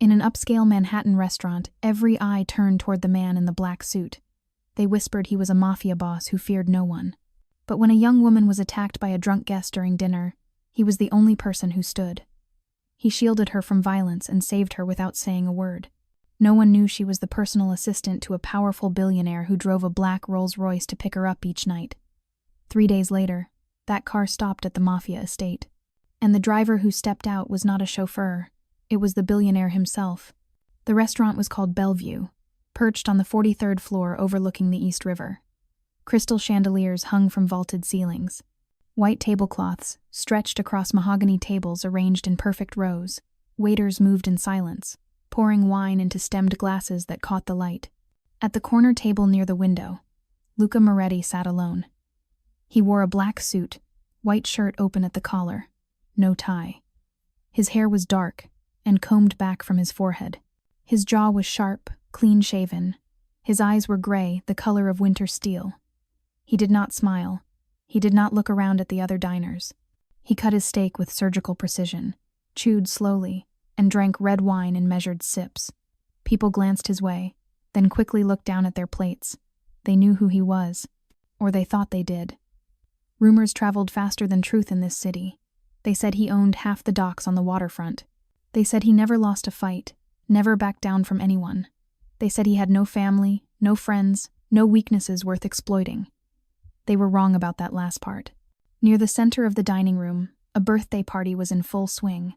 In an upscale Manhattan restaurant, every eye turned toward the man in the black suit. They whispered he was a mafia boss who feared no one. But when a young woman was attacked by a drunk guest during dinner, he was the only person who stood. He shielded her from violence and saved her without saying a word. No one knew she was the personal assistant to a powerful billionaire who drove a black Rolls-Royce to pick her up each night. 3 days later, that car stopped at the Mafia estate. And the driver who stepped out was not a chauffeur. It was the billionaire himself. The restaurant was called Bellevue, perched on the 43rd floor overlooking the East River. Crystal chandeliers hung from vaulted ceilings. White tablecloths stretched across mahogany tables arranged in perfect rows. Waiters moved in silence, pouring wine into stemmed glasses that caught the light. At the corner table near the window, Luca Moretti sat alone. He wore a black suit, white shirt open at the collar, no tie. His hair was dark and combed back from his forehead. His jaw was sharp, clean-shaven. His eyes were gray, the color of winter steel. He did not smile. He did not look around at the other diners. He cut his steak with surgical precision, chewed slowly, and drank red wine in measured sips. People glanced his way, then quickly looked down at their plates. They knew who he was, or they thought they did. Rumors traveled faster than truth in this city. They said he owned half the docks on the waterfront. They said he never lost a fight, never backed down from anyone. They said he had no family, no friends, no weaknesses worth exploiting. They were wrong about that last part. Near the center of the dining room, a birthday party was in full swing.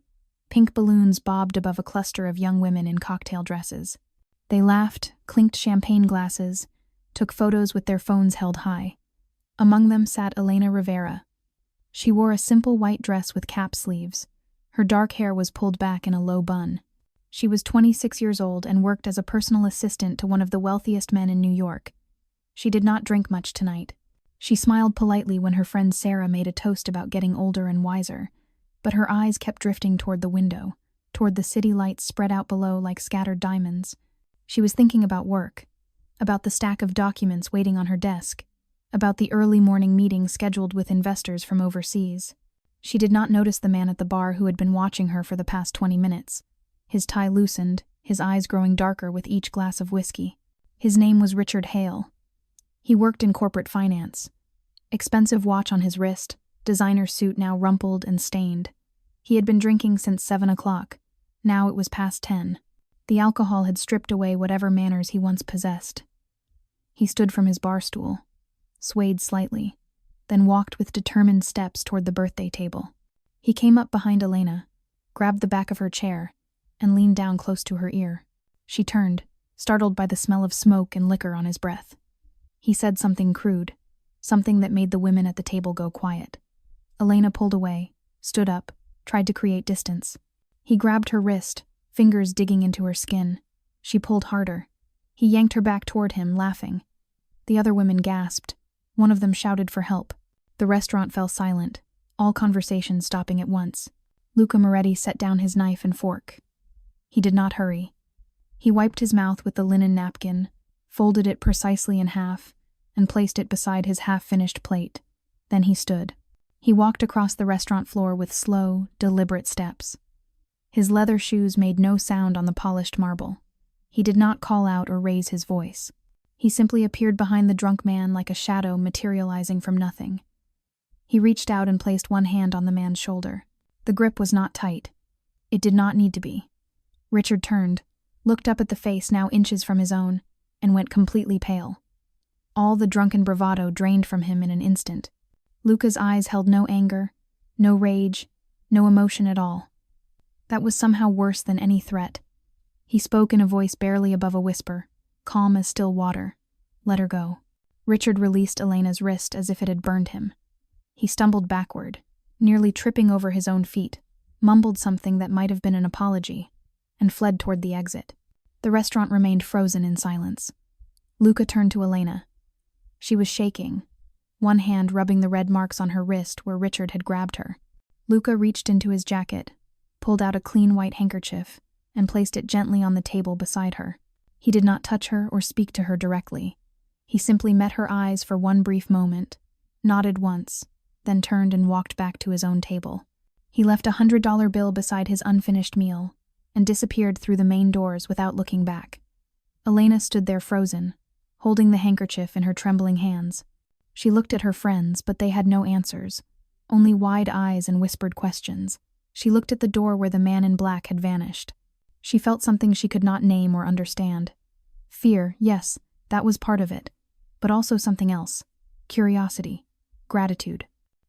Pink balloons bobbed above a cluster of young women in cocktail dresses. They laughed, clinked champagne glasses, took photos with their phones held high. Among them sat Elena Rivera. She wore a simple white dress with cap sleeves. Her dark hair was pulled back in a low bun. She was 26 years old and worked as a personal assistant to one of the wealthiest men in New York. She did not drink much tonight. She smiled politely when her friend Sarah made a toast about getting older and wiser, but her eyes kept drifting toward the window, toward the city lights spread out below like scattered diamonds. She was thinking about work, about the stack of documents waiting on her desk, about the early morning meeting scheduled with investors from overseas. She did not notice the man at the bar who had been watching her for the past 20 minutes. His tie loosened, his eyes growing darker with each glass of whiskey. His name was Richard Hale. He worked in corporate finance. Expensive watch on his wrist, designer suit now rumpled and stained. He had been drinking since 7 o'clock. Now it was past 10. The alcohol had stripped away whatever manners he once possessed. He stood from his bar stool, swayed slightly, then walked with determined steps toward the birthday table. He came up behind Elena, grabbed the back of her chair, and leaned down close to her ear. She turned, startled by the smell of smoke and liquor on his breath. He said something crude, something that made the women at the table go quiet. Elena pulled away, stood up, tried to create distance. He grabbed her wrist, fingers digging into her skin. She pulled harder. He yanked her back toward him, laughing. The other women gasped. One of them shouted for help. The restaurant fell silent, all conversation stopping at once. Luca Moretti set down his knife and fork. He did not hurry. He wiped his mouth with the linen napkin, folded it precisely in half, and placed it beside his half-finished plate. Then he stood. He walked across the restaurant floor with slow, deliberate steps. His leather shoes made no sound on the polished marble. He did not call out or raise his voice. He simply appeared behind the drunk man like a shadow materializing from nothing. He reached out and placed one hand on the man's shoulder. The grip was not tight. It did not need to be. Richard turned, looked up at the face now inches from his own, and went completely pale. All the drunken bravado drained from him in an instant. Luca's eyes held no anger, no rage, no emotion at all. That was somehow worse than any threat. He spoke in a voice barely above a whisper, calm as still water. Let her go. Richard released Elena's wrist as if it had burned him. He stumbled backward, nearly tripping over his own feet, mumbled something that might have been an apology, and fled toward the exit. The restaurant remained frozen in silence. Luca turned to Elena. She was shaking, one hand rubbing the red marks on her wrist where Richard had grabbed her. Luca reached into his jacket, pulled out a clean white handkerchief, and placed it gently on the table beside her. He did not touch her or speak to her directly. He simply met her eyes for one brief moment, nodded once, then turned and walked back to his own table. He left a $100 bill beside his unfinished meal, and disappeared through the main doors without looking back. Elena stood there frozen, holding the handkerchief in her trembling hands. She looked at her friends, but they had no answers, only wide eyes and whispered questions. She looked at the door where the man in black had vanished. She felt something she could not name or understand. Fear, yes, that was part of it, but also something else. Curiosity, gratitude.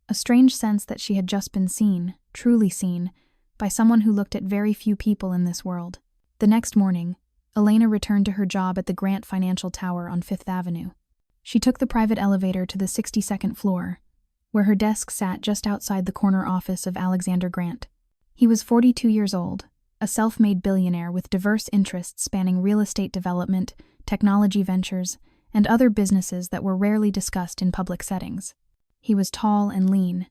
A strange sense that she had just been seen, truly seen, by someone who looked at very few people in this world. The next morning, Elena returned to her job at the Grant Financial Tower on Fifth Avenue. She took the private elevator to the 62nd floor, where her desk sat just outside the corner office of Alexander Grant. He was 42 years old, a self-made billionaire with diverse interests spanning real estate development, technology ventures, and other businesses that were rarely discussed in public settings. He was tall and lean,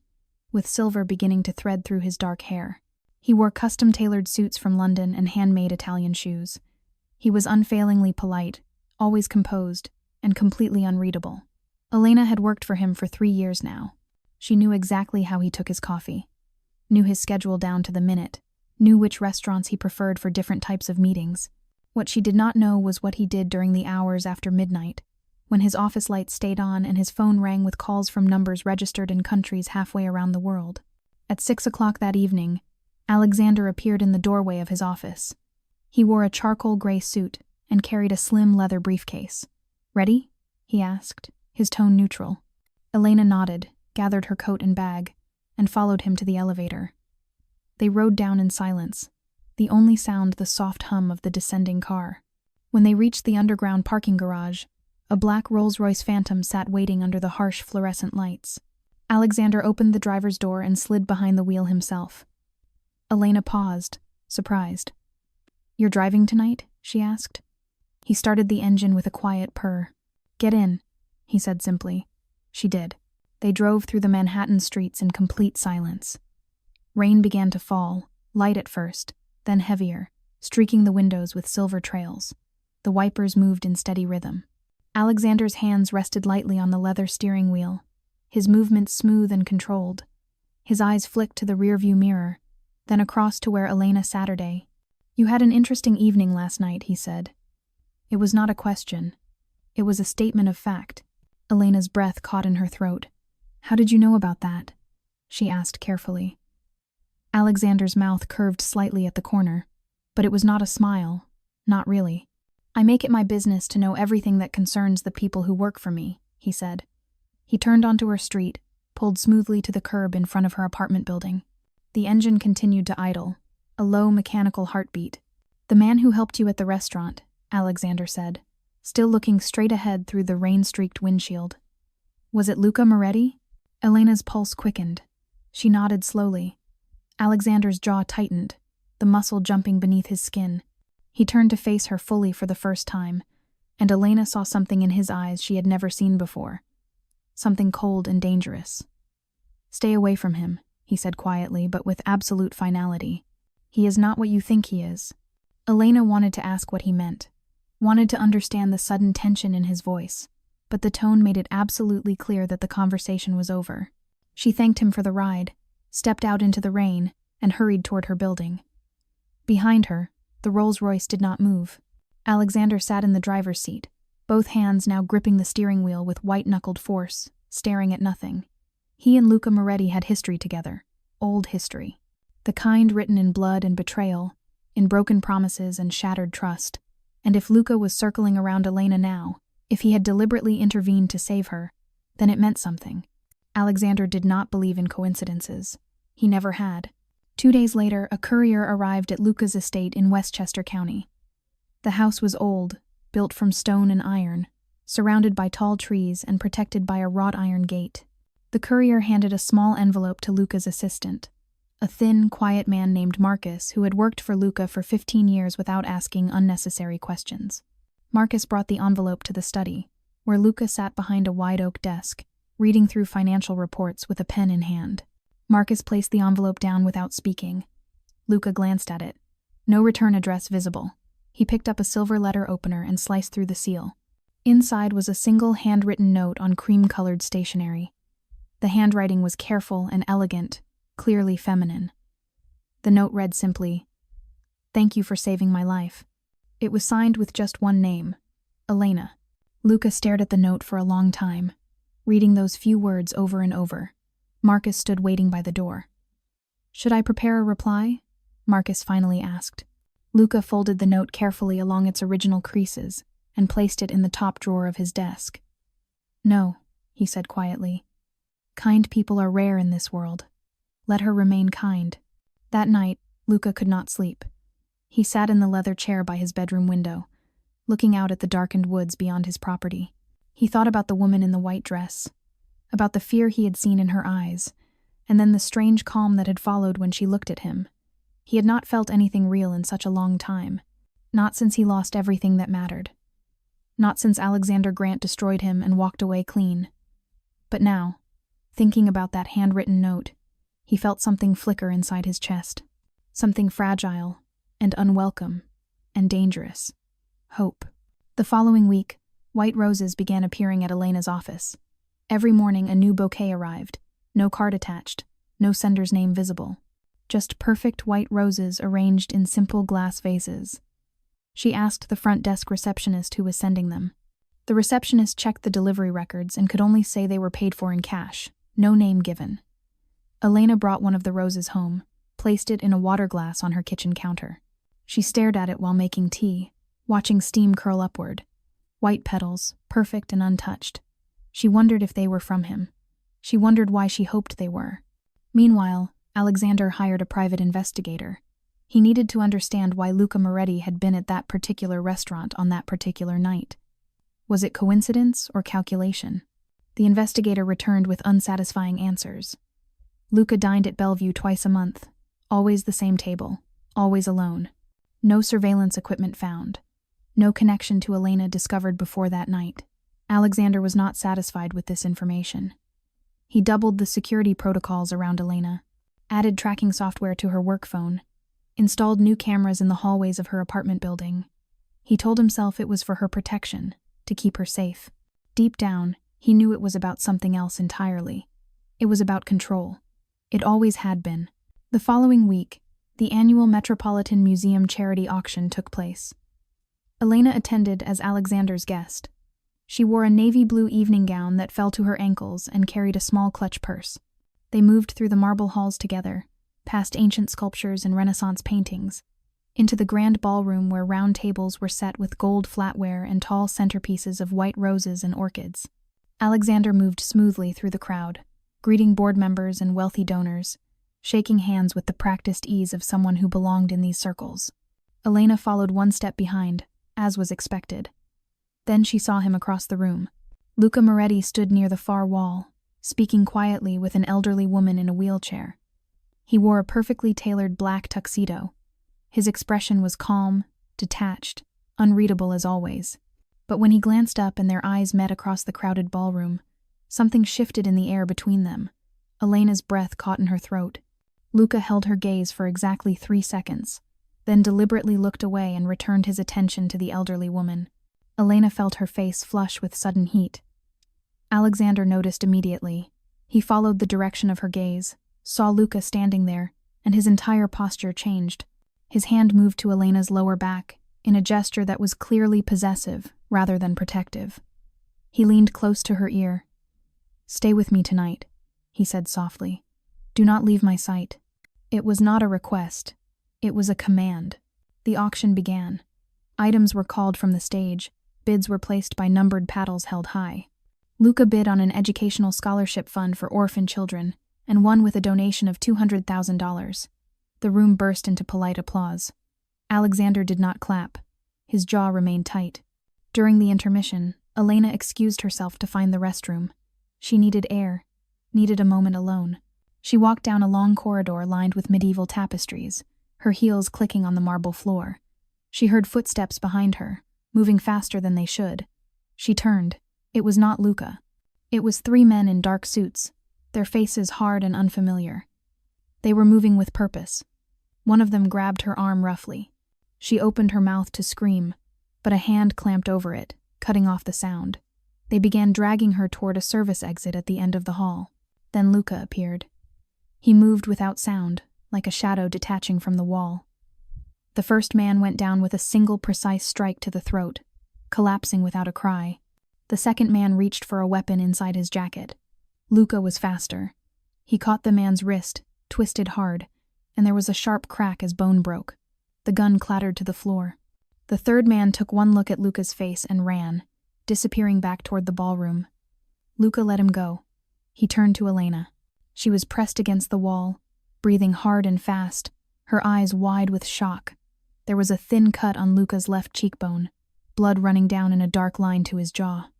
with silver beginning to thread through his dark hair. He wore custom-tailored suits from London and handmade Italian shoes. He was unfailingly polite, always composed, and completely unreadable. Elena had worked for him for 3 years now. She knew exactly how he took his coffee, knew his schedule down to the minute, knew which restaurants he preferred for different types of meetings. What she did not know was what he did during the hours after midnight, when his office lights stayed on and his phone rang with calls from numbers registered in countries halfway around the world. At 6 o'clock that evening, Alexander appeared in the doorway of his office. He wore a charcoal gray suit and carried a slim leather briefcase. "Ready?" he asked, his tone neutral. Elena nodded, gathered her coat and bag, and followed him to the elevator. They rode down in silence, the only sound the soft hum of the descending car. When they reached the underground parking garage, a black Rolls-Royce Phantom sat waiting under the harsh fluorescent lights. Alexander opened the driver's door and slid behind the wheel himself. Elena paused, surprised. "You're driving tonight?" she asked. He started the engine with a quiet purr. "Get in," he said simply. She did. They drove through the Manhattan streets in complete silence. Rain began to fall, light at first, then heavier, streaking the windows with silver trails. The wipers moved in steady rhythm. Alexander's hands rested lightly on the leather steering wheel, his movements smooth and controlled. His eyes flicked to the rearview mirror, then across to where Elena Saturday. "You had an interesting evening last night," he said. It was not a question. It was a statement of fact. Elena's breath caught in her throat. "How did you know about that?" she asked carefully. Alexander's mouth curved slightly at the corner, but it was not a smile, not really. "I make it my business to know everything that concerns the people who work for me," he said. He turned onto her street, pulled smoothly to the curb in front of her apartment building. The engine continued to idle, a low mechanical heartbeat. "The man who helped you at the restaurant," Alexander said, still looking straight ahead through the rain-streaked windshield. "Was it Luca Moretti?" Elena's pulse quickened. She nodded slowly. Alexander's jaw tightened, the muscle jumping beneath his skin. He turned to face her fully for the first time, and Elena saw something in his eyes she had never seen before. Something cold and dangerous. "Stay away from him," he said quietly, but with absolute finality. "He is not what you think he is." Elena wanted to ask what he meant, wanted to understand the sudden tension in his voice, but the tone made it absolutely clear that the conversation was over. She thanked him for the ride, stepped out into the rain, and hurried toward her building. Behind her, the Rolls-Royce did not move. Alexander sat in the driver's seat, both hands now gripping the steering wheel with white-knuckled force, staring at nothing. He and Luca Moretti had history together, old history. The kind written in blood and betrayal, in broken promises and shattered trust. And if Luca was circling around Elena now, if he had deliberately intervened to save her, then it meant something. Alexander did not believe in coincidences. He never had. 2 days later, a courier arrived at Luca's estate in Westchester County. The house was old, built from stone and iron, surrounded by tall trees and protected by a wrought iron gate. The courier handed a small envelope to Luca's assistant, a thin, quiet man named Marcus who had worked for Luca for 15 years without asking unnecessary questions. Marcus brought the envelope to the study, where Luca sat behind a wide oak desk, reading through financial reports with a pen in hand. Marcus placed the envelope down without speaking. Luca glanced at it. No return address visible. He picked up a silver letter opener and sliced through the seal. Inside was a single handwritten note on cream-colored stationery. The handwriting was careful and elegant, clearly feminine. The note read simply, Thank you for saving my life." It was signed with just one name, Elena. Luca stared at the note for a long time, reading those few words over and over. Marcus stood waiting by the door. "Should I prepare a reply?" Marcus finally asked. Luca folded the note carefully along its original creases and placed it in the top drawer of his desk. "No," he said quietly. "Kind people are rare in this world. Let her remain kind." That night, Luca could not sleep. He sat in the leather chair by his bedroom window, looking out at the darkened woods beyond his property. He thought about the woman in the white dress, about the fear he had seen in her eyes, and then the strange calm that had followed when she looked at him. He had not felt anything real in such a long time, not since he lost everything that mattered. Not since Alexander Grant destroyed him and walked away clean. But now, thinking about that handwritten note, he felt something flicker inside his chest. Something fragile and unwelcome and dangerous. Hope. The following week, white roses began appearing at Elena's office. Every morning a new bouquet arrived, no card attached, no sender's name visible. Just perfect white roses arranged in simple glass vases. She asked the front desk receptionist who was sending them. The receptionist checked the delivery records and could only say they were paid for in cash, no name given. Elena brought one of the roses home, placed it in a water glass on her kitchen counter. She stared at it while making tea, watching steam curl upward. White petals, perfect and untouched. She wondered if they were from him. She wondered why she hoped they were. Meanwhile, Alexander hired a private investigator. He needed to understand why Luca Moretti had been at that particular restaurant on that particular night. Was it coincidence or calculation? The investigator returned with unsatisfying answers. Luca dined at Bellevue twice a month, always the same table, always alone. No surveillance equipment found. No connection to Elena discovered before that night. Alexander was not satisfied with this information. He doubled the security protocols around Elena, added tracking software to her work phone, installed new cameras in the hallways of her apartment building. He told himself it was for her protection, to keep her safe. Deep down, he knew it was about something else entirely. It was about control. It always had been. The following week, the annual Metropolitan Museum charity auction took place. Elena attended as Alexander's guest. She wore a navy blue evening gown that fell to her ankles and carried a small clutch purse. They moved through the marble halls together, past ancient sculptures and Renaissance paintings, into the grand ballroom where round tables were set with gold flatware and tall centerpieces of white roses and orchids. Alexander moved smoothly through the crowd, greeting board members and wealthy donors, shaking hands with the practiced ease of someone who belonged in these circles. Elena followed one step behind, as was expected. Then she saw him across the room. Luca Moretti stood near the far wall, speaking quietly with an elderly woman in a wheelchair. He wore a perfectly tailored black tuxedo. His expression was calm, detached, unreadable as always. But when he glanced up and their eyes met across the crowded ballroom, something shifted in the air between them. Elena's breath caught in her throat. Luca held her gaze for exactly 3 seconds, then deliberately looked away and returned his attention to the elderly woman. Elena felt her face flush with sudden heat. Alexander noticed immediately. He followed the direction of her gaze, saw Luca standing there, and his entire posture changed. His hand moved to Elena's lower back, in a gesture that was clearly possessive rather than protective. He leaned close to her ear. "Stay with me tonight," he said softly. "Do not leave my sight." It was not a request. It was a command. The auction began. Items were called from the stage. Bids were placed by numbered paddles held high. Luca bid on an educational scholarship fund for orphan children, and won with a donation of $200,000. The room burst into polite applause. Alexander did not clap. His jaw remained tight. During the intermission, Elena excused herself to find the restroom. She needed air, needed a moment alone. She walked down a long corridor lined with medieval tapestries, her heels clicking on the marble floor. She heard footsteps behind her, moving faster than they should. She turned. It was not Luca. It was 3 men in dark suits, their faces hard and unfamiliar. They were moving with purpose. One of them grabbed her arm roughly. She opened her mouth to scream, but a hand clamped over it, cutting off the sound. They began dragging her toward a service exit at the end of the hall. Then Luca appeared. He moved without sound, like a shadow detaching from the wall. The first man went down with a single precise strike to the throat, collapsing without a cry. The second man reached for a weapon inside his jacket. Luca was faster. He caught the man's wrist, twisted hard, and there was a sharp crack as bone broke. The gun clattered to the floor. The third man took one look at Luca's face and ran, disappearing back toward the ballroom. Luca let him go. He turned to Elena. She was pressed against the wall, breathing hard and fast, her eyes wide with shock. There was a thin cut on Luca's left cheekbone, blood running down in a dark line to his jaw.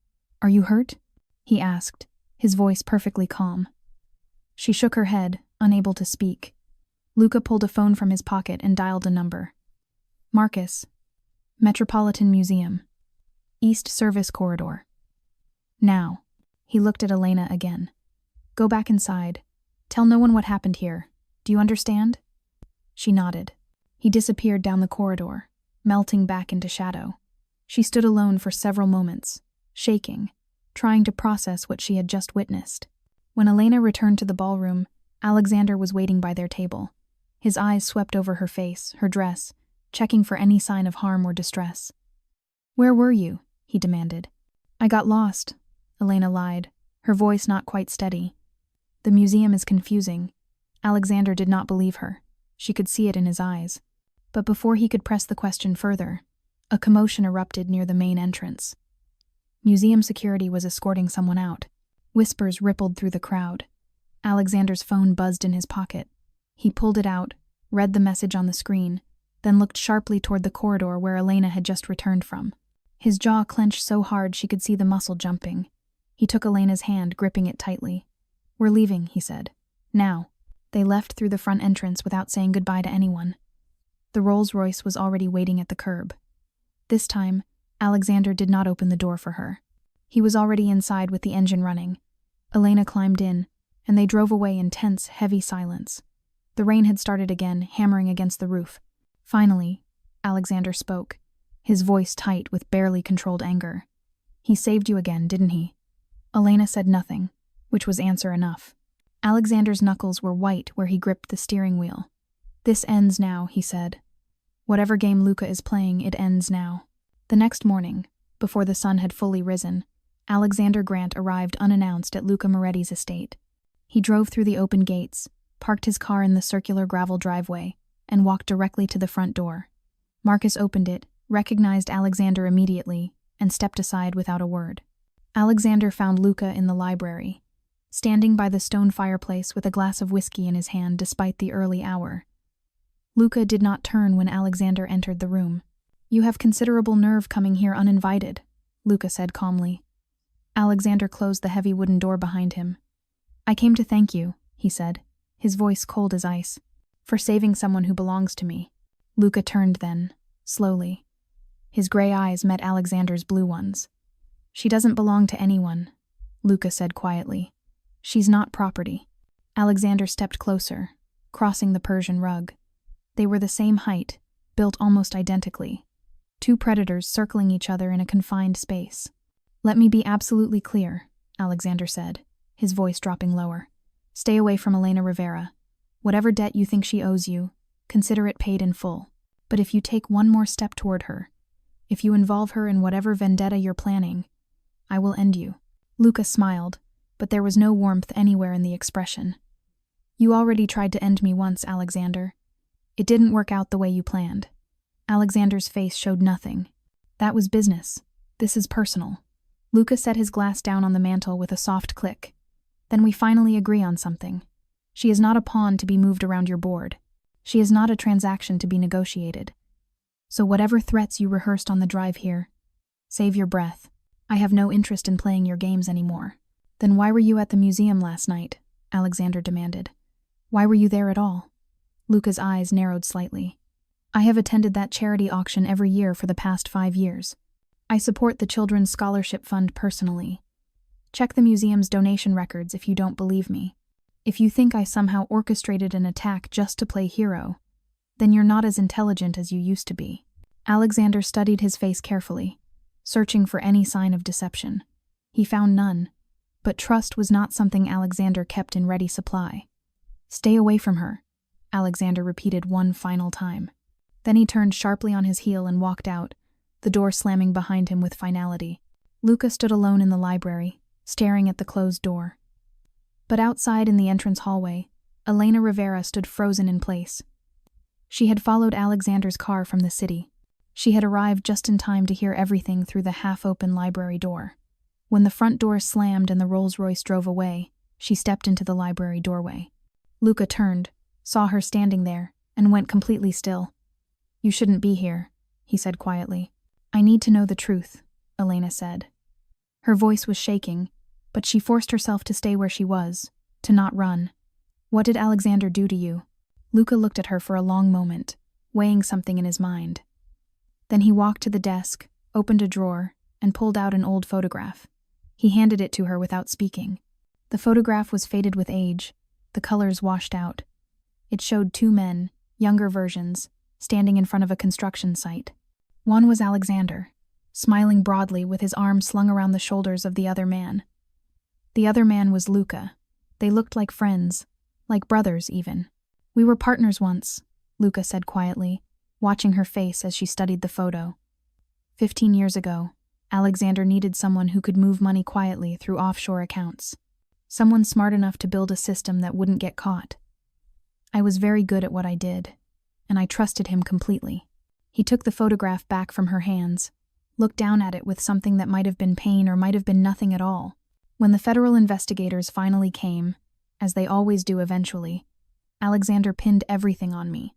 "Are you hurt?" he asked, his voice perfectly calm. She shook her head, unable to speak. Luca pulled a phone from his pocket and dialed a number. "Marcus, Metropolitan Museum, East Service Corridor. Now." He looked at Elena again. "Go back inside. Tell no one what happened here. Do you understand?" She nodded. He disappeared down the corridor, melting back into shadow. She stood alone for several moments, shaking, trying to process what she had just witnessed. When Elena returned to the ballroom, Alexander was waiting by their table. His eyes swept over her face, her dress, checking for any sign of harm or distress. "Where were you?" he demanded. "I got lost," Elena lied, her voice not quite steady. "The museum is confusing." Alexander did not believe her. She could see it in his eyes. But before he could press the question further, a commotion erupted near the main entrance. Museum security was escorting someone out. Whispers rippled through the crowd. Alexander's phone buzzed in his pocket. He pulled it out, read the message on the screen, then looked sharply toward the corridor where Elena had just returned from. His jaw clenched so hard she could see the muscle jumping. He took Elena's hand, gripping it tightly. "We're leaving," he said. "Now." They left through the front entrance without saying goodbye to anyone. The Rolls-Royce was already waiting at the curb. This time, Alexander did not open the door for her. He was already inside with the engine running. Elena climbed in, and they drove away in tense, heavy silence. The rain had started again, hammering against the roof. Finally, Alexander spoke, his voice tight with barely controlled anger. "He saved you again, didn't he?" Elena said nothing, which was answer enough. Alexander's knuckles were white where he gripped the steering wheel. "This ends now," he said. "Whatever game Luca is playing, it ends now." The next morning, before the sun had fully risen, Alexander Grant arrived unannounced at Luca Moretti's estate. He drove through the open gates, parked his car in the circular gravel driveway, and walked directly to the front door. Marcus opened it, recognized Alexander immediately, and stepped aside without a word. Alexander found Luca in the library, standing by the stone fireplace with a glass of whiskey in his hand despite the early hour. Luca did not turn when Alexander entered the room. "You have considerable nerve coming here uninvited," Luca said calmly. Alexander closed the heavy wooden door behind him. "I came to thank you," he said, his voice cold as ice, "for saving someone who belongs to me." Luca turned then, slowly. His gray eyes met Alexander's blue ones. "She doesn't belong to anyone," Luca said quietly. "She's not property." Alexander stepped closer, crossing the Persian rug. They were the same height, built almost identically. Two predators circling each other in a confined space. "Let me be absolutely clear," Alexander said, his voice dropping lower. "Stay away from Elena Rivera. Whatever debt you think she owes you, consider it paid in full. But if you take one more step toward her, if you involve her in whatever vendetta you're planning, I will end you." Luca smiled, but there was no warmth anywhere in the expression. "You already tried to end me once, Alexander. It didn't work out the way you planned." Alexander's face showed nothing. "That was business. This is personal." Luca set his glass down on the mantel with a soft click. "Then we finally agree on something. She is not a pawn to be moved around your board. She is not a transaction to be negotiated. So whatever threats you rehearsed on the drive here, save your breath. I have no interest in playing your games anymore." "Then why were you at the museum last night?" Alexander demanded. "Why were you there at all?" Luca's eyes narrowed slightly. "I have attended that charity auction every year for the past 5 years. I support the Children's Scholarship Fund personally. Check the museum's donation records if you don't believe me. If you think I somehow orchestrated an attack just to play hero, then you're not as intelligent as you used to be." Alexander studied his face carefully, searching for any sign of deception. He found none, but trust was not something Alexander kept in ready supply. "Stay away from her," Alexander repeated one final time. Then he turned sharply on his heel and walked out, the door slamming behind him with finality. Luca stood alone in the library, staring at the closed door. But outside in the entrance hallway, Elena Rivera stood frozen in place. She had followed Alexander's car from the city. She had arrived just in time to hear everything through the half-open library door. When the front door slammed and the Rolls-Royce drove away, she stepped into the library doorway. Luca turned, saw her standing there, and went completely still. "You shouldn't be here," he said quietly. "I need to know the truth," Elena said. Her voice was shaking, but she forced herself to stay where she was, to not run. "What did Alexander do to you?" Luca looked at her for a long moment, weighing something in his mind. Then he walked to the desk, opened a drawer, and pulled out an old photograph. He handed it to her without speaking. The photograph was faded with age, the colors washed out. It showed two men, younger versions, standing in front of a construction site. One was Alexander, smiling broadly with his arm slung around the shoulders of the other man. The other man was Luca. They looked like friends, like brothers even. "We were partners once," Luca said quietly, watching her face as she studied the photo. 15 years ago, Alexander needed someone who could move money quietly through offshore accounts. Someone smart enough to build a system that wouldn't get caught. I was very good at what I did, and I trusted him completely. He took the photograph back from her hands, looked down at it with something that might have been pain or might have been nothing at all. When the federal investigators finally came, as they always do eventually, Alexander pinned everything on me.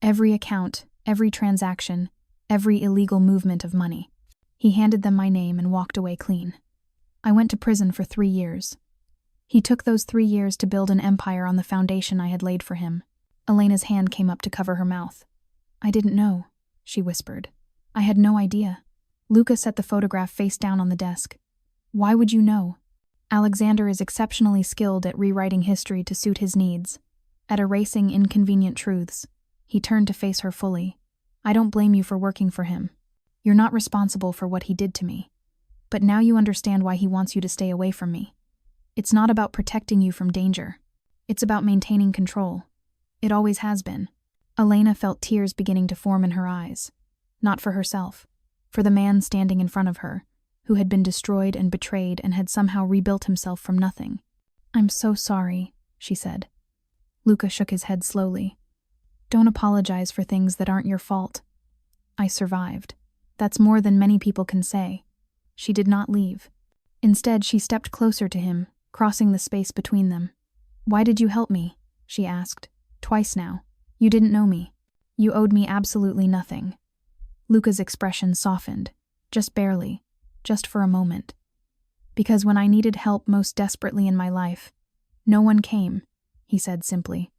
Every account, every transaction, every illegal movement of money. He handed them my name and walked away clean. I went to prison for 3 years. He took those 3 years to build an empire on the foundation I had laid for him. Elena's hand came up to cover her mouth. "I didn't know," she whispered. "I had no idea." Luca set the photograph face down on the desk. "Why would you know?" Alexander is exceptionally skilled at rewriting history to suit his needs, at erasing inconvenient truths. He turned to face her fully. "I don't blame you for working for him. You're not responsible for what he did to me. But now you understand why he wants you to stay away from me. It's not about protecting you from danger. It's about maintaining control. It always has been." Elena felt tears beginning to form in her eyes. Not for herself, for the man standing in front of her, who had been destroyed and betrayed and had somehow rebuilt himself from nothing. "I'm so sorry," she said. Luca shook his head slowly. "Don't apologize for things that aren't your fault. I survived. That's more than many people can say." She did not leave. Instead, she stepped closer to him, crossing the space between them. "Why did you help me?" she asked. "Twice now. You didn't know me. You owed me absolutely nothing." Luca's expression softened, just barely, just for a moment. "Because when I needed help most desperately in my life, no one came," he said simply.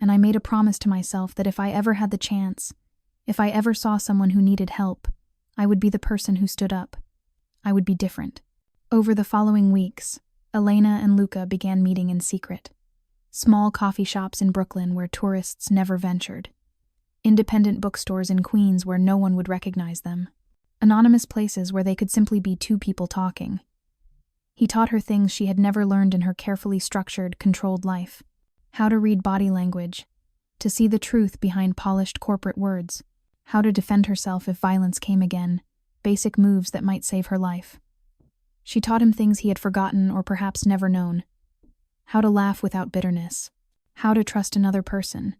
"And I made a promise to myself that if I ever had the chance, if I ever saw someone who needed help, I would be the person who stood up. I would be different." Over the following weeks, Elena and Luca began meeting in secret. Small coffee shops in Brooklyn where tourists never ventured. Independent bookstores in Queens where no one would recognize them. Anonymous places where they could simply be two people talking. He taught her things she had never learned in her carefully structured, controlled life. How to read body language, to see the truth behind polished corporate words, how to defend herself if violence came again, basic moves that might save her life. She taught him things he had forgotten or perhaps never known. How to laugh without bitterness. How to trust another person,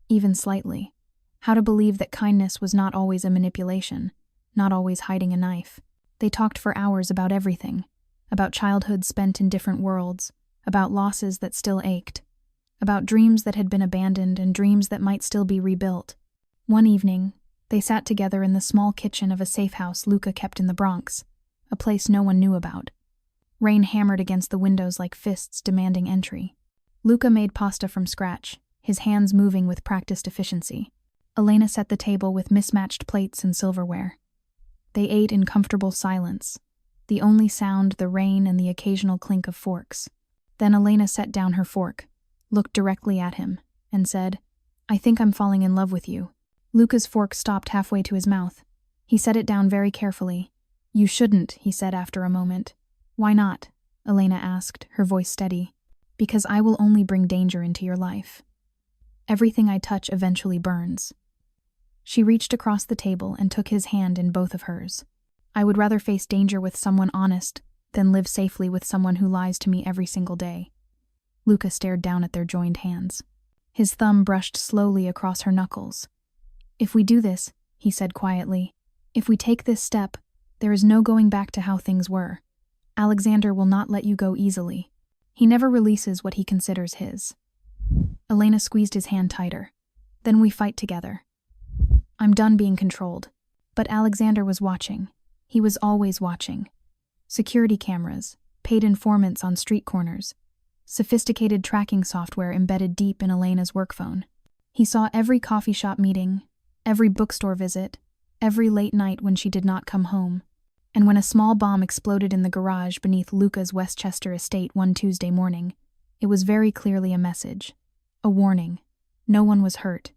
even slightly. How to believe that kindness was not always a manipulation, not always hiding a knife. They talked for hours about everything, about childhood spent in different worlds, about losses that still ached, about dreams that had been abandoned and dreams that might still be rebuilt. One evening, they sat together in the small kitchen of a safe house Luca kept in the Bronx, a place no one knew about. Rain hammered against the windows like fists demanding entry. Luca made pasta from scratch, his hands moving with practiced efficiency. Elena set the table with mismatched plates and silverware. They ate in comfortable silence, the only sound the rain and the occasional clink of forks. Then Elena set down her fork, looked directly at him, and said, "I think I'm falling in love with you." Luca's fork stopped halfway to his mouth. He set it down very carefully. "You shouldn't," he said after a moment. "Why not?" Elena asked, her voice steady. "Because I will only bring danger into your life. Everything I touch eventually burns." She reached across the table and took his hand in both of hers. I would rather face danger with someone honest than live safely with someone who lies to me every single day. Luca stared down at their joined hands. His thumb brushed slowly across her knuckles. If we do this, he said quietly, if we take this step, there is no going back to how things were. Alexander will not let you go easily. He never releases what he considers his. Elena squeezed his hand tighter. Then we fight together. I'm done being controlled. But Alexander was watching. He was always watching. Security cameras, paid informants on street corners, sophisticated tracking software embedded deep in Elena's work phone. He saw every coffee shop meeting, every bookstore visit, every late night when she did not come home. And when a small bomb exploded in the garage beneath Luca's Westchester estate one Tuesday morning, it was very clearly a message. A warning. No one was hurt.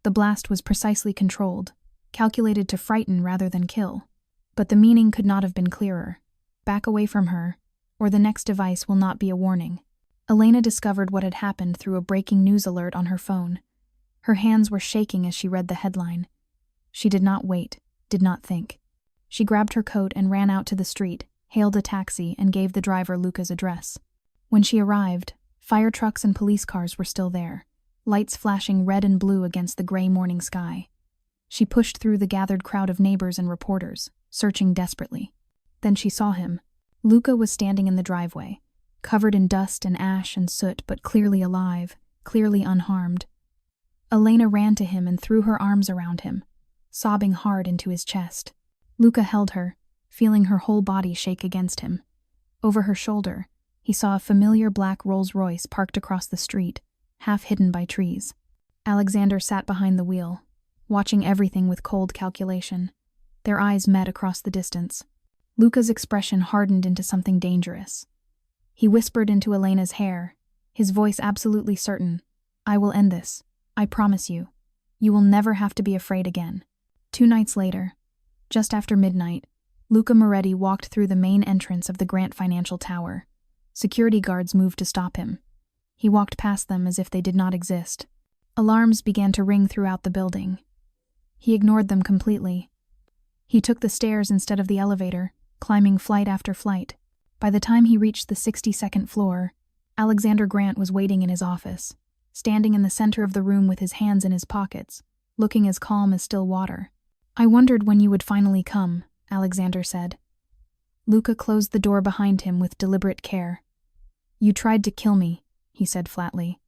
The blast was precisely controlled, calculated to frighten rather than kill. But the meaning could not have been clearer. Back away from her, or the next device will not be a warning. Elena discovered what had happened through a breaking news alert on her phone. Her hands were shaking as she read the headline. She did not wait, did not think. She grabbed her coat and ran out to the street, hailed a taxi, and gave the driver Luca's address. When she arrived, fire trucks and police cars were still there, lights flashing red and blue against the gray morning sky. She pushed through the gathered crowd of neighbors and reporters, searching desperately. Then she saw him. Luca was standing in the driveway, covered in dust and ash and soot, but clearly alive, clearly unharmed. Elena ran to him and threw her arms around him, sobbing hard into his chest. Luca held her, feeling her whole body shake against him. Over her shoulder, he saw a familiar black Rolls-Royce parked across the street, half hidden by trees. Alexander sat behind the wheel, watching everything with cold calculation. Their eyes met across the distance. Luca's expression hardened into something dangerous. He whispered into Elena's hair, his voice absolutely certain. I will end this. I promise you. You will never have to be afraid again. 2 nights later, just after midnight, Luca Moretti walked through the main entrance of the Grant Financial Tower. Security guards moved to stop him. He walked past them as if they did not exist. Alarms began to ring throughout the building. He ignored them completely. He took the stairs instead of the elevator, climbing flight after flight. By the time he reached the 62nd floor, Alexander Grant was waiting in his office, standing in the center of the room with his hands in his pockets, looking as calm as still water. I wondered when you would finally come, Alexander said. Luca closed the door behind him with deliberate care. You tried to kill me, he said flatly.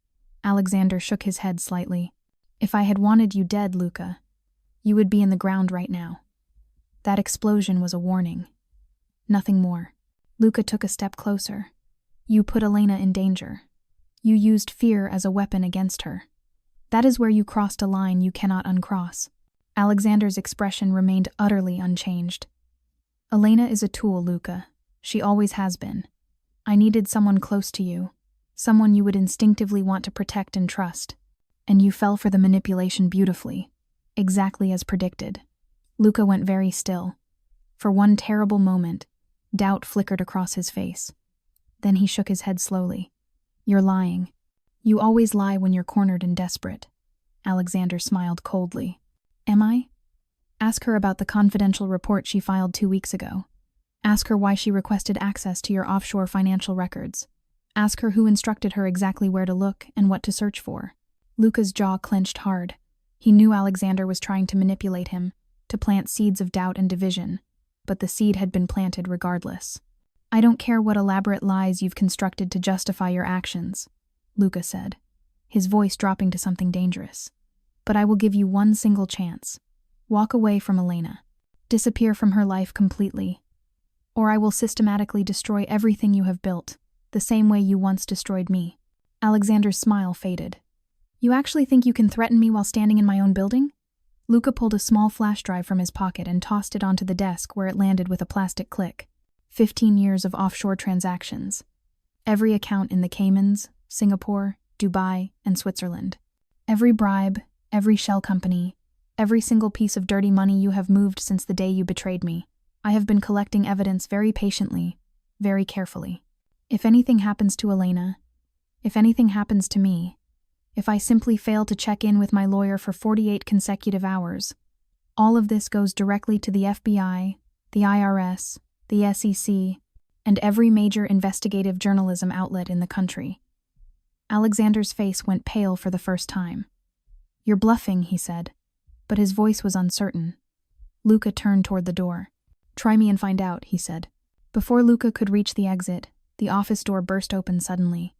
Alexander shook his head slightly. If I had wanted you dead, Luca, you would be in the ground right now. That explosion was a warning. Nothing more. Luca took a step closer. You put Elena in danger. You used fear as a weapon against her. That is where you crossed a line you cannot uncross. Alexander's expression remained utterly unchanged. Elena is a tool, Luca. She always has been. I needed someone close to you, someone you would instinctively want to protect and trust. And you fell for the manipulation beautifully, exactly as predicted. Luca went very still. For one terrible moment, doubt flickered across his face. Then he shook his head slowly. You're lying. You always lie when you're cornered and desperate. Alexander smiled coldly. Am I? Ask her about the confidential report she filed 2 weeks ago. Ask her why she requested access to your offshore financial records. Ask her who instructed her exactly where to look and what to search for. Luca's jaw clenched hard. He knew Alexander was trying to manipulate him, to plant seeds of doubt and division, but the seed had been planted regardless. I don't care what elaborate lies you've constructed to justify your actions, Luca said, his voice dropping to something dangerous. But I will give you one single chance. Walk away from Elena. Disappear from her life completely. Or I will systematically destroy everything you have built, the same way you once destroyed me. Alexander's smile faded. You actually think you can threaten me while standing in my own building? Luca pulled a small flash drive from his pocket and tossed it onto the desk where it landed with a plastic click. 15 years of offshore transactions. Every account in the Caymans, Singapore, Dubai, and Switzerland. Every bribe, every shell company, every single piece of dirty money you have moved since the day you betrayed me. I have been collecting evidence very patiently, very carefully. If anything happens to Elena, if anything happens to me, if I simply fail to check in with my lawyer for 48 consecutive hours, All of this goes directly to the FBI, the IRS, the SEC, and every major investigative journalism outlet in the country. Alexander's face went pale for the first time. "You're bluffing," he said, but his voice was uncertain. Luca turned toward the door. "Try me and find out," he said. Before Luca could reach the exit, the office door burst open suddenly.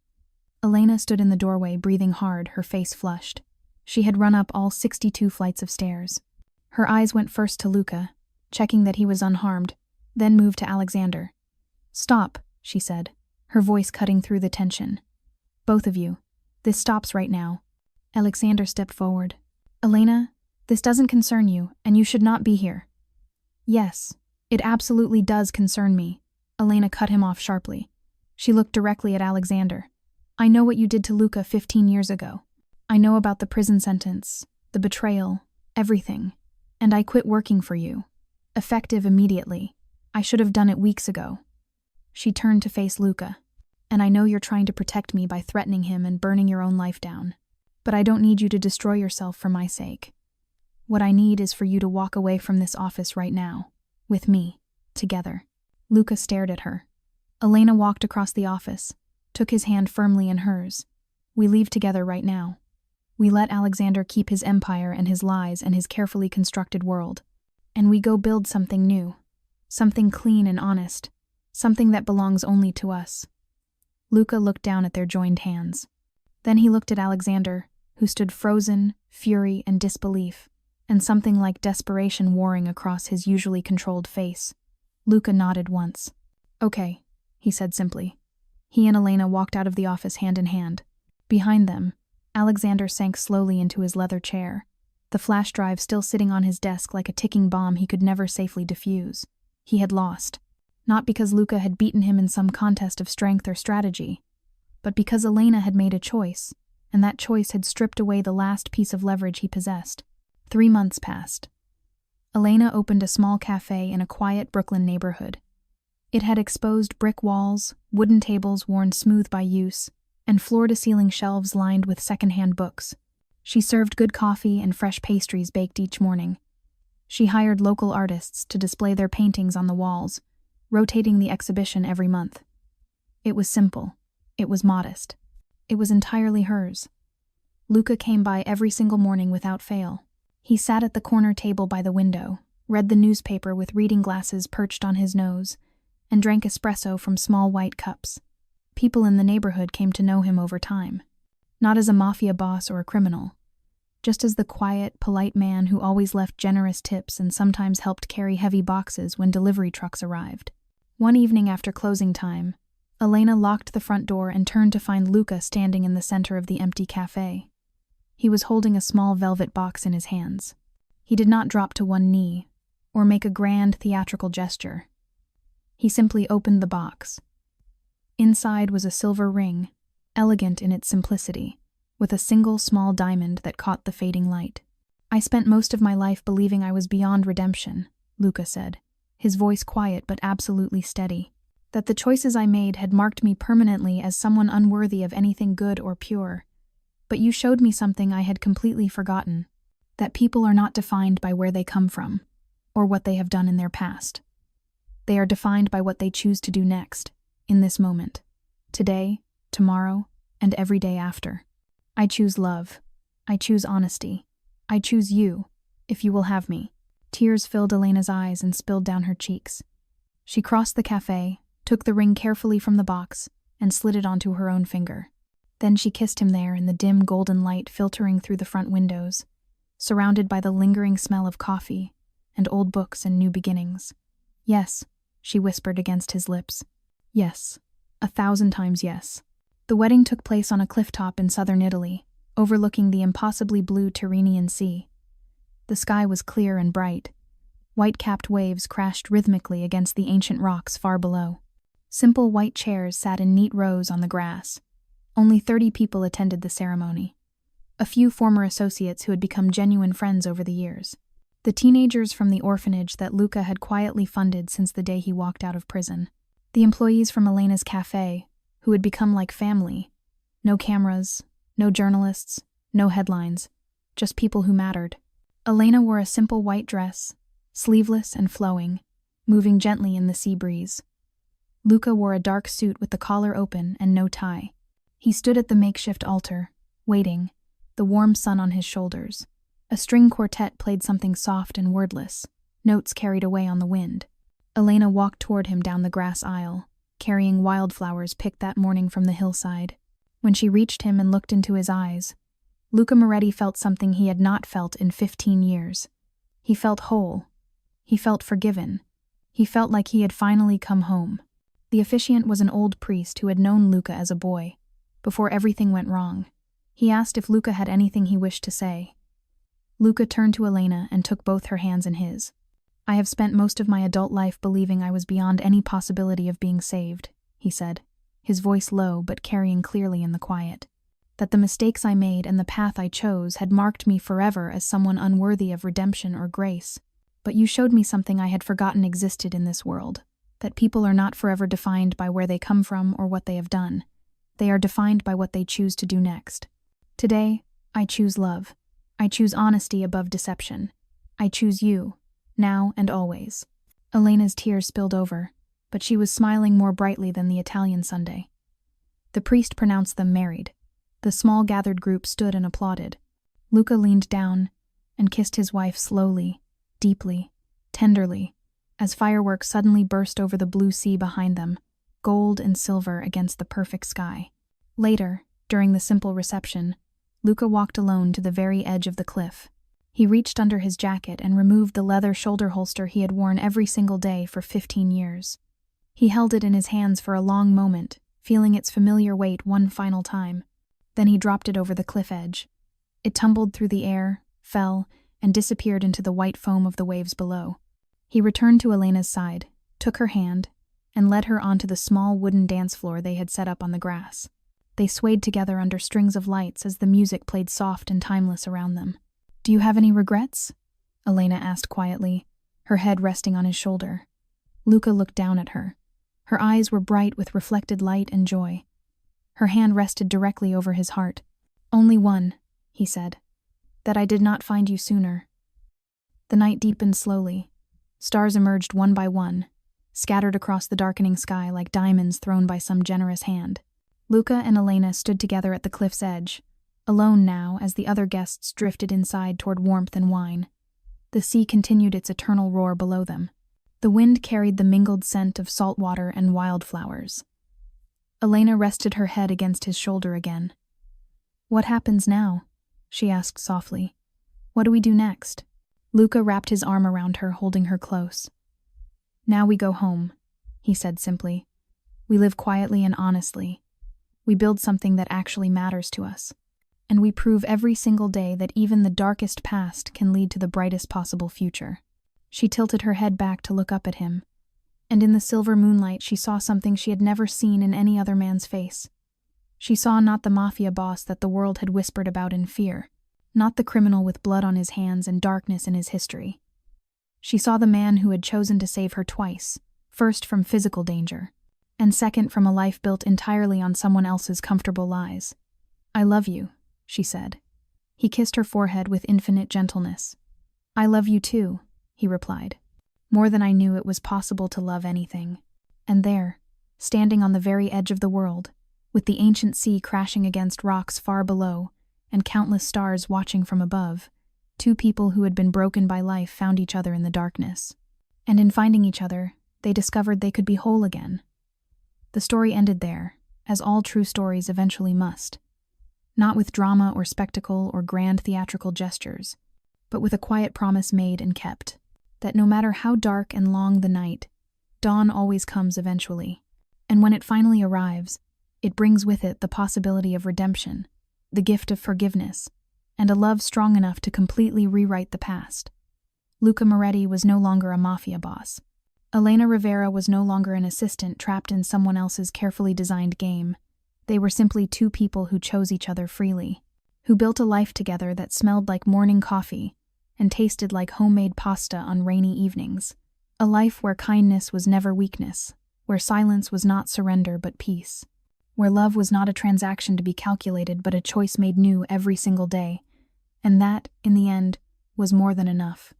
Elena stood in the doorway, breathing hard, her face flushed. She had run up all 62 flights of stairs. Her eyes went first to Luca, checking that he was unharmed, then moved to Alexander. "Stop," she said, her voice cutting through the tension. "Both of you. This stops right now." Alexander stepped forward. "Elena, this doesn't concern you, and you should not be here." "Yes, it absolutely does concern me," Elena cut him off sharply. She looked directly at Alexander. "I know what you did to Luca 15 years ago. I know about the prison sentence, the betrayal, everything. And I quit working for you. Effective immediately. I should have done it weeks ago." She turned to face Luca. "And I know you're trying to protect me by threatening him and burning your own life down. But I don't need you to destroy yourself for my sake. What I need is for you to walk away from this office right now. With me. Together." Luca stared at her. Elena walked across the office, took his hand firmly in hers. "We leave together right now. We let Alexander keep his empire and his lies and his carefully constructed world. And we go build something new. Something clean and honest. Something that belongs only to us." Luca looked down at their joined hands. Then he looked at Alexander, who stood frozen, fury and disbelief, and something like desperation warring across his usually controlled face. Luca nodded once. "Okay," he said simply. He and Elena walked out of the office hand in hand. Behind them, Alexander sank slowly into his leather chair, the flash drive still sitting on his desk like a ticking bomb he could never safely defuse. He had lost. Not because Luca had beaten him in some contest of strength or strategy, but because Elena had made a choice, and that choice had stripped away the last piece of leverage he possessed. 3 months passed. Elena opened a small cafe in a quiet Brooklyn neighborhood. It had exposed brick walls, wooden tables worn smooth by use, and floor-to-ceiling shelves lined with secondhand books. She served good coffee and fresh pastries baked each morning. She hired local artists to display their paintings on the walls, rotating the exhibition every month. It was simple. It was modest. It was entirely hers. Luca came by every single morning without fail. He sat at the corner table by the window, read the newspaper with reading glasses perched on his nose, and drank espresso from small white cups. People in the neighborhood came to know him over time, not as a mafia boss or a criminal, just as the quiet, polite man who always left generous tips and sometimes helped carry heavy boxes when delivery trucks arrived. One evening after closing time, Elena locked the front door and turned to find Luca standing in the center of the empty cafe. He was holding a small velvet box in his hands. He did not drop to one knee or make a grand theatrical gesture. He simply opened the box. Inside was a silver ring, elegant in its simplicity, with a single small diamond that caught the fading light. "I spent most of my life believing I was beyond redemption," Luca said, his voice quiet but absolutely steady. "That the choices I made had marked me permanently as someone unworthy of anything good or pure. But you showed me something I had completely forgotten, that people are not defined by where they come from, or what they have done in their past. They are defined by what they choose to do next, in this moment, today, tomorrow, and every day after. I choose love. I choose honesty. I choose you, if you will have me." Tears filled Elena's eyes and spilled down her cheeks. She crossed the cafe, took the ring carefully from the box, and slid it onto her own finger. Then she kissed him there in the dim golden light filtering through the front windows, surrounded by the lingering smell of coffee and old books and new beginnings. "Yes," she whispered against his lips. "Yes, 1,000 times yes." The wedding took place on a clifftop in southern Italy, overlooking the impossibly blue Tyrrhenian Sea. The sky was clear and bright. White-capped waves crashed rhythmically against the ancient rocks far below. Simple white chairs sat in neat rows on the grass. Only 30 people attended the ceremony. A few former associates who had become genuine friends over the years. The teenagers from the orphanage that Luca had quietly funded since the day he walked out of prison. The employees from Elena's cafe, who had become like family. No cameras, no journalists, no headlines, just people who mattered. Elena wore a simple white dress, sleeveless and flowing, moving gently in the sea breeze. Luca wore a dark suit with the collar open and no tie. He stood at the makeshift altar, waiting, the warm sun on his shoulders. A string quartet played something soft and wordless, notes carried away on the wind. Elena walked toward him down the grass aisle, carrying wildflowers picked that morning from the hillside. When she reached him and looked into his eyes, Luca Moretti felt something he had not felt in 15 years. He felt whole. He felt forgiven. He felt like he had finally come home. The officiant was an old priest who had known Luca as a boy, before everything went wrong. He asked if Luca had anything he wished to say. Luca turned to Elena and took both her hands in his. "I have spent most of my adult life believing I was beyond any possibility of being saved," he said, his voice low but carrying clearly in the quiet. "That the mistakes I made and the path I chose had marked me forever as someone unworthy of redemption or grace. But you showed me something I had forgotten existed in this world, that people are not forever defined by where they come from or what they have done. They are defined by what they choose to do next. Today, I choose love. I choose honesty above deception. I choose you, now and always." Elena's tears spilled over, but she was smiling more brightly than the Italian Sunday. The priest pronounced them married. The small gathered group stood and applauded. Luca leaned down and kissed his wife slowly, deeply, tenderly, as fireworks suddenly burst over the blue sea behind them, gold and silver against the perfect sky. Later, during the simple reception, Luca walked alone to the very edge of the cliff. He reached under his jacket and removed the leather shoulder holster he had worn every single day for 15 years. He held it in his hands for a long moment, feeling its familiar weight one final time. Then he dropped it over the cliff edge. It tumbled through the air, fell, and disappeared into the white foam of the waves below. He returned to Elena's side, took her hand, and led her onto the small wooden dance floor they had set up on the grass. They swayed together under strings of lights as the music played soft and timeless around them. "Do you have any regrets?" Elena asked quietly, her head resting on his shoulder. Luca looked down at her. Her eyes were bright with reflected light and joy. Her hand rested directly over his heart. "Only one," he said. "That I did not find you sooner." The night deepened slowly. Stars emerged one by one, scattered across the darkening sky like diamonds thrown by some generous hand. Luca and Elena stood together at the cliff's edge, alone now as the other guests drifted inside toward warmth and wine. The sea continued its eternal roar below them. The wind carried the mingled scent of salt water and wildflowers. Elena rested her head against his shoulder again. "What happens now?" she asked softly. "What do we do next?" Luca wrapped his arm around her, holding her close. "Now we go home," he said simply. "We live quietly and honestly. We build something that actually matters to us. And we prove every single day that even the darkest past can lead to the brightest possible future." She tilted her head back to look up at him, and in the silver moonlight she saw something she had never seen in any other man's face. She saw not the Mafia boss that the world had whispered about in fear, not the criminal with blood on his hands and darkness in his history. She saw the man who had chosen to save her twice, first from physical danger, and second from a life built entirely on someone else's comfortable lies. "I love you," she said. He kissed her forehead with infinite gentleness. "I love you too," he replied. "More than I knew it was possible to love anything." And there, standing on the very edge of the world, with the ancient sea crashing against rocks far below, and countless stars watching from above, two people who had been broken by life found each other in the darkness. And in finding each other, they discovered they could be whole again. The story ended there, as all true stories eventually must. Not with drama or spectacle or grand theatrical gestures, but with a quiet promise made and kept, that no matter how dark and long the night, dawn always comes eventually. And when it finally arrives, it brings with it the possibility of redemption, the gift of forgiveness, and a love strong enough to completely rewrite the past. Luca Moretti was no longer a mafia boss. Elena Rivera was no longer an assistant trapped in someone else's carefully designed game. They were simply two people who chose each other freely, who built a life together that smelled like morning coffee and tasted like homemade pasta on rainy evenings. A life where kindness was never weakness, where silence was not surrender but peace, where love was not a transaction to be calculated but a choice made new every single day. And that, in the end, was more than enough.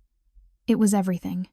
It was everything.